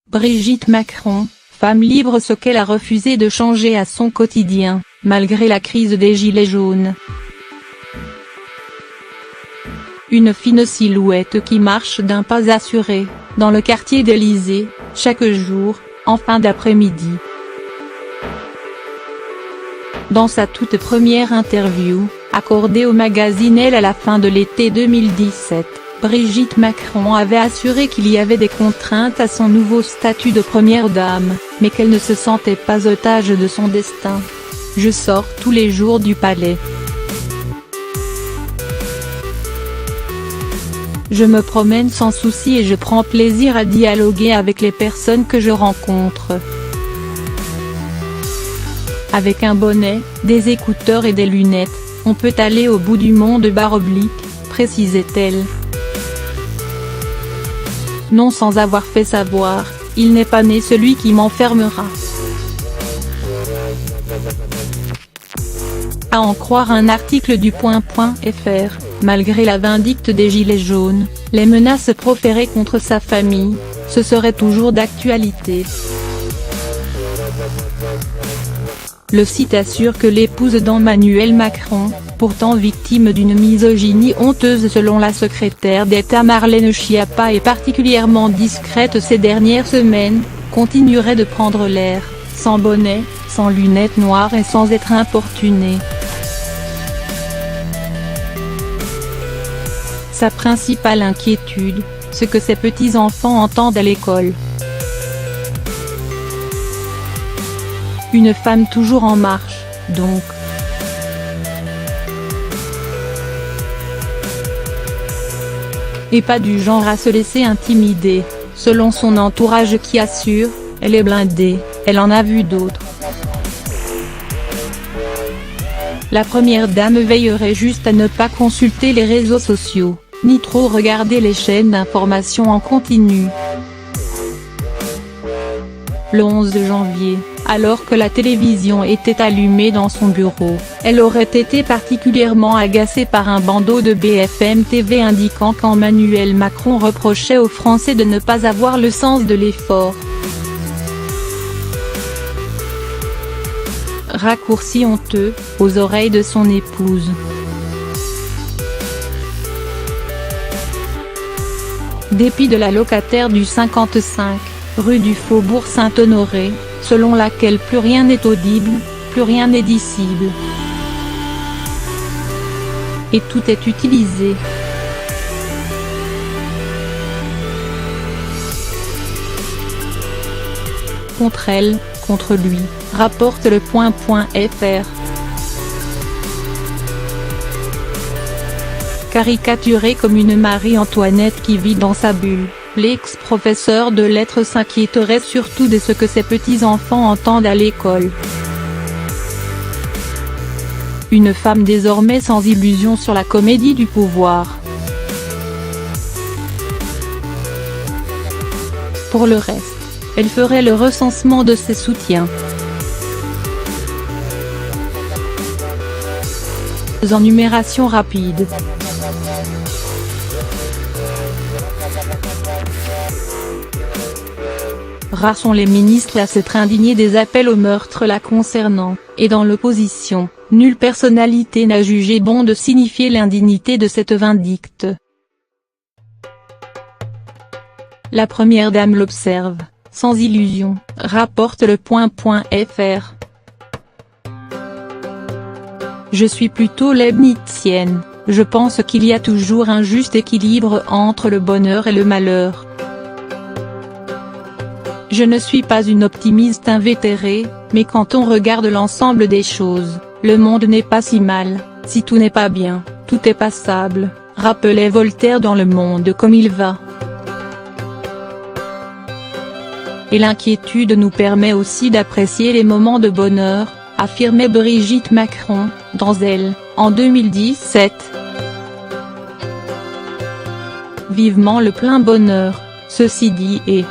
Brigitte Macron, femme libre, ce qu'elle a refusé de changer à son quotidien, malgré la crise des gilets jaunes. Une fine silhouette qui marche d'un pas assuré, dans le quartier d'Élysée, chaque jour, en fin d'après-midi. Dans sa toute première interview, accordée au magazine Elle à la fin de l'été 2017, Brigitte Macron avait assuré qu'il y avait des contraintes à son nouveau statut de première dame, mais qu'elle ne se sentait pas otage de son destin. « Je sors tous les jours du palais. Je me promène sans souci et je prends plaisir à dialoguer avec les personnes que je rencontre. Avec un bonnet, des écouteurs et des lunettes, on peut aller au bout du monde », précisait-elle. Non, sans avoir fait savoir, il n'est pas né celui qui m'enfermera. À en croire un article du Point.fr, malgré la vindicte des Gilets jaunes, les menaces proférées contre sa famille, ce serait toujours d'actualité. Le site assure que l'épouse d'Emmanuel Macron, pourtant victime d'une misogynie honteuse selon la secrétaire d'État Marlène Schiappa et particulièrement discrète ces dernières semaines, continuerait de prendre l'air, sans bonnet, sans lunettes noires et sans être importunée. Sa principale inquiétude, ce que ses petits-enfants entendent à l'école. Une femme toujours en marche, donc. Et pas du genre à se laisser intimider, selon son entourage qui assure, elle est blindée, elle en a vu d'autres. La première dame veillerait juste à ne pas consulter les réseaux sociaux, ni trop regarder les chaînes d'information en continu. Le 11 janvier, alors que la télévision était allumée dans son bureau, elle aurait été particulièrement agacée par un bandeau de BFM TV indiquant qu'Emmanuel Macron reprochait aux Français de ne pas avoir le sens de l'effort. Raccourci honteux, aux oreilles de son épouse. Dépit de la locataire du 55, rue du Faubourg Saint-Honoré, selon laquelle plus rien n'est audible, plus rien n'est dissible. Et tout est utilisé. Contre elle, contre lui, rapporte le Point.fr. Caricaturée comme une Marie-Antoinette qui vit dans sa bulle, l'ex-professeur de lettres s'inquiéterait surtout de ce que ses petits-enfants entendent à l'école. Une femme désormais sans illusion sur la comédie du pouvoir. Pour le reste, elle ferait le recensement de ses soutiens. En numération rapide. Rares sont les ministres à s'être indignés des appels au meurtre la concernant, et dans l'opposition, nulle personnalité n'a jugé bon de signifier l'indignité de cette vindicte. La première dame l'observe, sans illusion, rapporte le Point.fr. Je suis plutôt leibnizienne, je pense qu'il y a toujours un juste équilibre entre le bonheur et le malheur. Je ne suis pas une optimiste invétérée, mais quand on regarde l'ensemble des choses, le monde n'est pas si mal, si tout n'est pas bien, tout est passable, rappelait Voltaire dans Le Monde comme il va. Et l'inquiétude nous permet aussi d'apprécier les moments de bonheur, affirmait Brigitte Macron, dans Elle, en 2017. Vivement le plein bonheur, ceci dit et